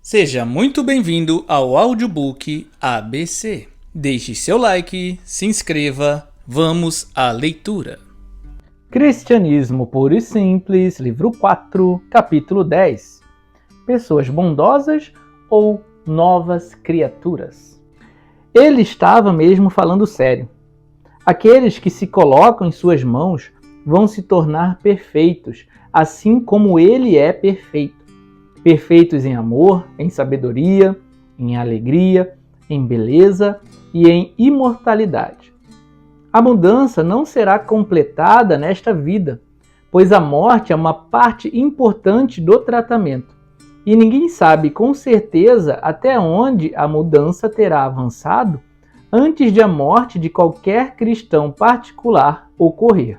Seja muito bem-vindo ao audiobook ABC. Deixe seu like, se inscreva, vamos à leitura. Cristianismo Puro e Simples, livro 4, capítulo 10. Pessoas bondosas ou novas criaturas? Ele estava mesmo falando sério. Aqueles que se colocam em suas mãos vão se tornar perfeitos, assim como ele é perfeito. Perfeitos em amor, em sabedoria, em alegria, em beleza e em imortalidade. A mudança não será completada nesta vida, pois a morte é uma parte importante do tratamento, e ninguém sabe com certeza até onde a mudança terá avançado antes de a morte de qualquer cristão particular ocorrer.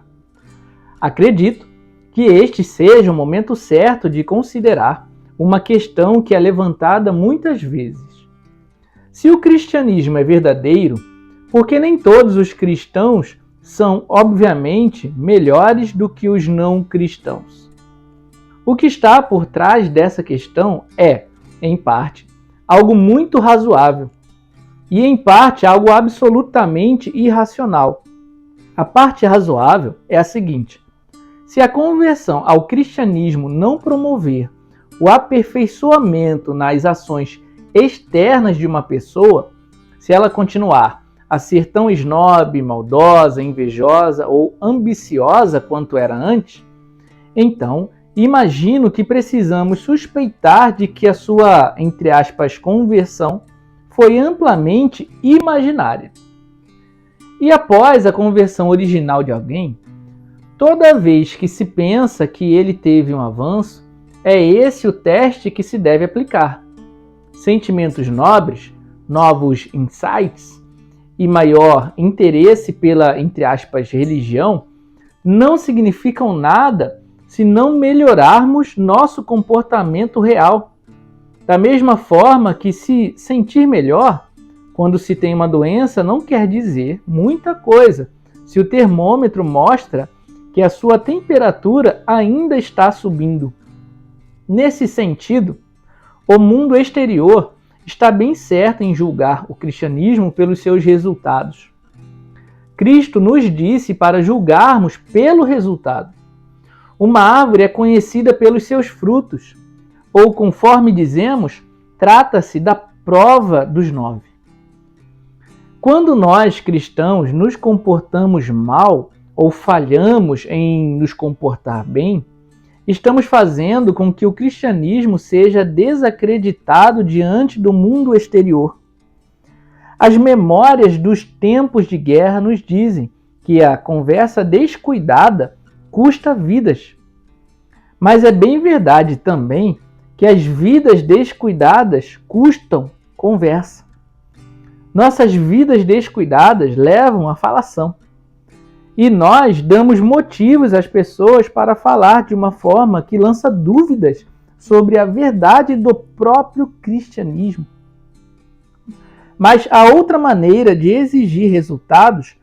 Acredito que este seja o momento certo de considerar uma questão que é levantada muitas vezes. Se o cristianismo é verdadeiro, por que nem todos os cristãos são, obviamente, melhores do que os não cristãos? O que está por trás dessa questão é, em parte, algo muito razoável e, em parte, algo absolutamente irracional. A parte razoável é a seguinte: se a conversão ao cristianismo não promover o aperfeiçoamento nas ações externas de uma pessoa, se ela continuar a ser tão esnobe, maldosa, invejosa ou ambiciosa quanto era antes, então imagino que precisamos suspeitar de que a sua, entre aspas, conversão foi amplamente imaginária. E após a conversão original de alguém, toda vez que se pensa que ele teve um avanço, é esse o teste que se deve aplicar. Sentimentos nobres, novos insights e maior interesse pela, entre aspas, religião não significam nada se não melhorarmos nosso comportamento real. Da mesma forma que se sentir melhor quando se tem uma doença não quer dizer muita coisa se o termômetro mostra que a sua temperatura ainda está subindo. Nesse sentido, o mundo exterior está bem certo em julgar o cristianismo pelos seus resultados. Cristo nos disse para julgarmos pelo resultado. Uma árvore é conhecida pelos seus frutos, ou, conforme dizemos, trata-se da prova dos 9. Quando nós, cristãos, nos comportamos mal ou falhamos em nos comportar bem, estamos fazendo com que o cristianismo seja desacreditado diante do mundo exterior. As memórias dos tempos de guerra nos dizem que a conversa descuidada custa vidas. Mas é bem verdade também que as vidas descuidadas custam conversa. Nossas vidas descuidadas levam à falação. E nós damos motivos às pessoas para falar de uma forma que lança dúvidas sobre a verdade do próprio cristianismo. Mas há outra maneira de exigir resultados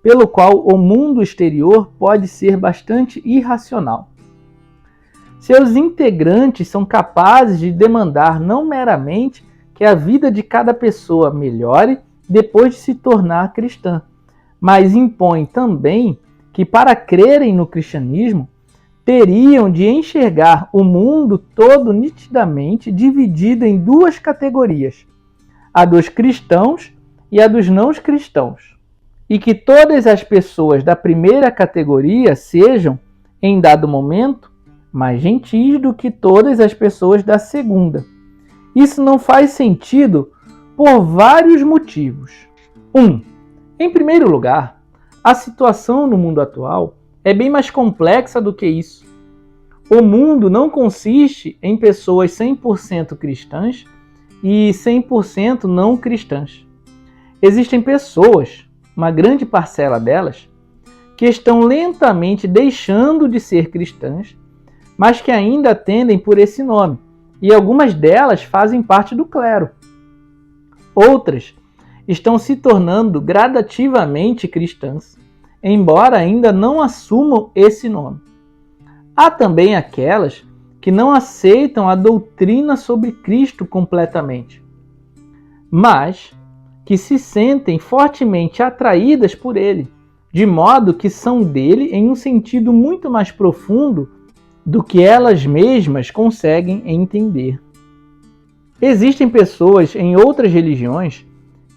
pelo qual o mundo exterior pode ser bastante irracional. Seus integrantes são capazes de demandar não meramente que a vida de cada pessoa melhore depois de se tornar cristã, mas impõe também que, para crerem no cristianismo, teriam de enxergar o mundo todo nitidamente dividido em duas categorias, a dos cristãos e a dos não cristãos, e que todas as pessoas da primeira categoria sejam, em dado momento, mais gentis do que todas as pessoas da segunda. Isso não faz sentido por vários motivos. 1. Em primeiro lugar, a situação no mundo atual é bem mais complexa do que isso. O mundo não consiste em pessoas 100% cristãs e 100% não cristãs. Existem pessoas, uma grande parcela delas, que estão lentamente deixando de ser cristãs, mas que ainda atendem por esse nome, e algumas delas fazem parte do clero. Outras estão se tornando gradativamente cristãs, embora ainda não assumam esse nome. Há também aquelas que não aceitam a doutrina sobre Cristo completamente, mas que se sentem fortemente atraídas por ele, de modo que são dele em um sentido muito mais profundo do que elas mesmas conseguem entender. Existem pessoas em outras religiões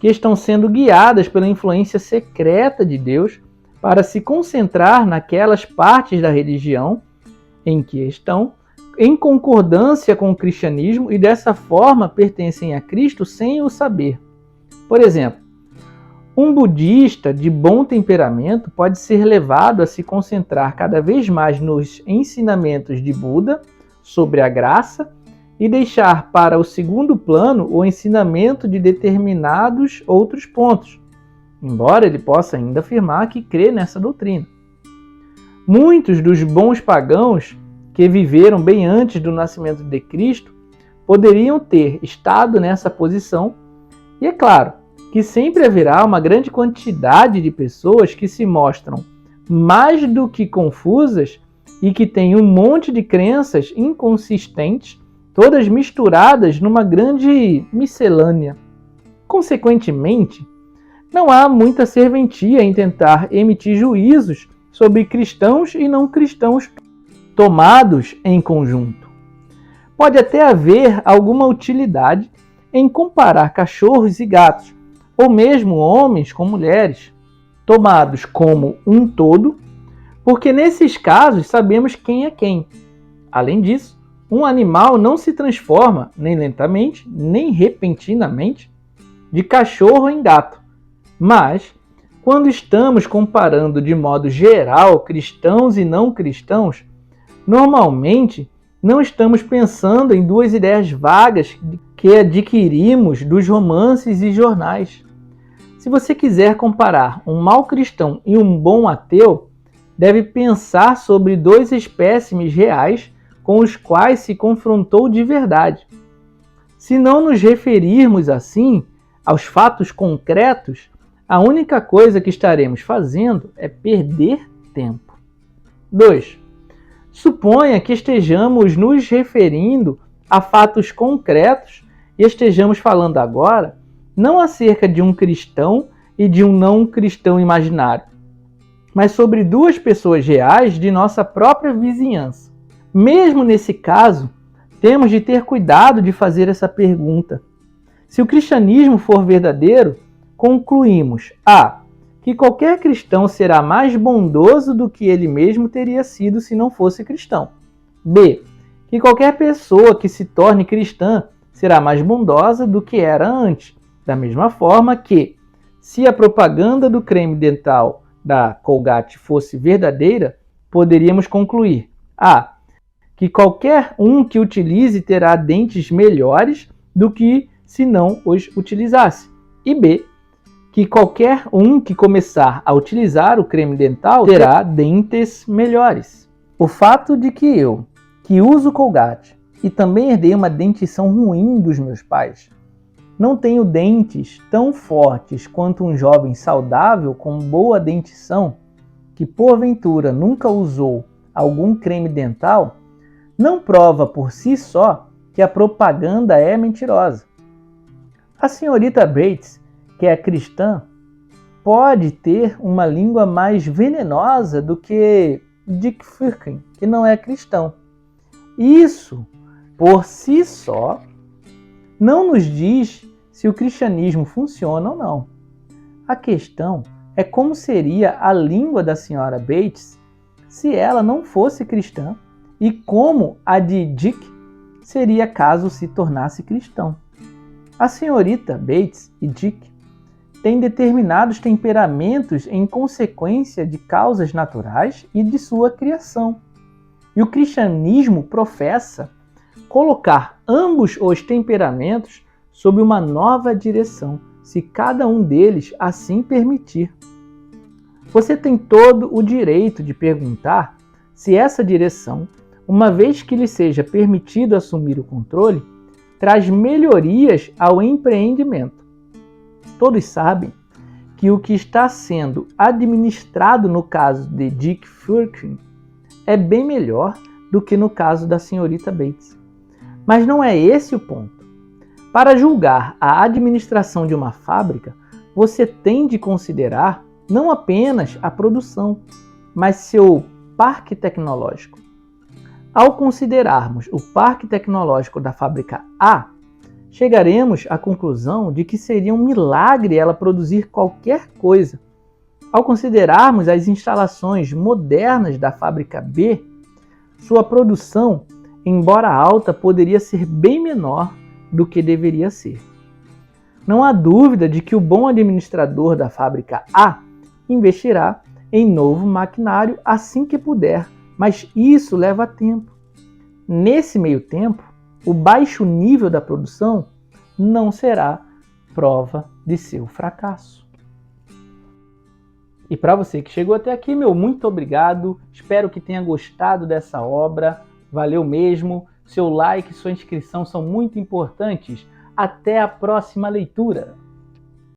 que estão sendo guiadas pela influência secreta de Deus para se concentrar naquelas partes da religião em que estão em concordância com o cristianismo e dessa forma pertencem a Cristo sem o saber. Por exemplo, um budista de bom temperamento pode ser levado a se concentrar cada vez mais nos ensinamentos de Buda sobre a graça e deixar para o segundo plano o ensinamento de determinados outros pontos, embora ele possa ainda afirmar que crê nessa doutrina. Muitos dos bons pagãos que viveram bem antes do nascimento de Cristo poderiam ter estado nessa posição, e é claro que sempre haverá uma grande quantidade de pessoas que se mostram mais do que confusas e que têm um monte de crenças inconsistentes, todas misturadas numa grande miscelânea. Consequentemente, não há muita serventia em tentar emitir juízos sobre cristãos e não cristãos tomados em conjunto. Pode até haver alguma utilidade em comparar cachorros e gatos, ou mesmo homens com mulheres, tomados como um todo, porque nesses casos sabemos quem é quem. Além disso, um animal não se transforma, nem lentamente, nem repentinamente, de cachorro em gato. Mas, quando estamos comparando de modo geral cristãos e não cristãos, normalmente não estamos pensando em duas ideias vagas que adquirimos dos romances e jornais. Se você quiser comparar um mau cristão e um bom ateu, deve pensar sobre dois espécimes reais com os quais se confrontou de verdade. Se não nos referirmos assim aos fatos concretos, a única coisa que estaremos fazendo é perder tempo. 2. Suponha que estejamos nos referindo a fatos concretos e estejamos falando agora não acerca de um cristão e de um não cristão imaginário, mas sobre duas pessoas reais de nossa própria vizinhança. Mesmo nesse caso, temos de ter cuidado de fazer essa pergunta. Se o cristianismo for verdadeiro, concluímos a. Que qualquer cristão será mais bondoso do que ele mesmo teria sido se não fosse cristão. B. Que qualquer pessoa que se torne cristã será mais bondosa do que era antes. Da mesma forma que, se a propaganda do creme dental da Colgate fosse verdadeira, poderíamos concluir a. Que qualquer um que utilize terá dentes melhores do que se não os utilizasse. E B. Que qualquer um que começar a utilizar o creme dental terá dentes melhores. O fato de que eu, que uso Colgate e também herdei uma dentição ruim dos meus pais, não tenho dentes tão fortes quanto um jovem saudável com boa dentição, que porventura nunca usou algum creme dental, não prova por si só que a propaganda é mentirosa. A senhorita Bates, que é cristã, pode ter uma língua mais venenosa do que Dick Firkin, que não é cristão. Isso, por si só, não nos diz se o cristianismo funciona ou não. A questão é como seria a língua da senhora Bates se ela não fosse cristã e como a de Dick seria caso se tornasse cristão. A senhorita Bates e Dick têm determinados temperamentos em consequência de causas naturais e de sua criação. E o cristianismo professa colocar ambos os temperamentos sob uma nova direção, se cada um deles assim permitir. Você tem todo o direito de perguntar se essa direção, uma vez que lhe seja permitido assumir o controle, traz melhorias ao empreendimento. Todos sabem que o que está sendo administrado no caso de Dick Firkin é bem melhor do que no caso da senhorita Bates. Mas não é esse o ponto. Para julgar a administração de uma fábrica, você tem de considerar não apenas a produção, mas seu parque tecnológico. Ao considerarmos o parque tecnológico da fábrica A, chegaremos à conclusão de que seria um milagre ela produzir qualquer coisa. Ao considerarmos as instalações modernas da fábrica B, sua produção, embora alta, poderia ser bem menor do que deveria ser. Não há dúvida de que o bom administrador da fábrica A investirá em novo maquinário assim que puder, mas isso leva tempo. Nesse meio tempo, o baixo nível da produção não será prova de seu fracasso. E para você que chegou até aqui, meu muito obrigado. Espero que tenha gostado dessa obra. Valeu mesmo. Seu like e sua inscrição são muito importantes. Até a próxima leitura!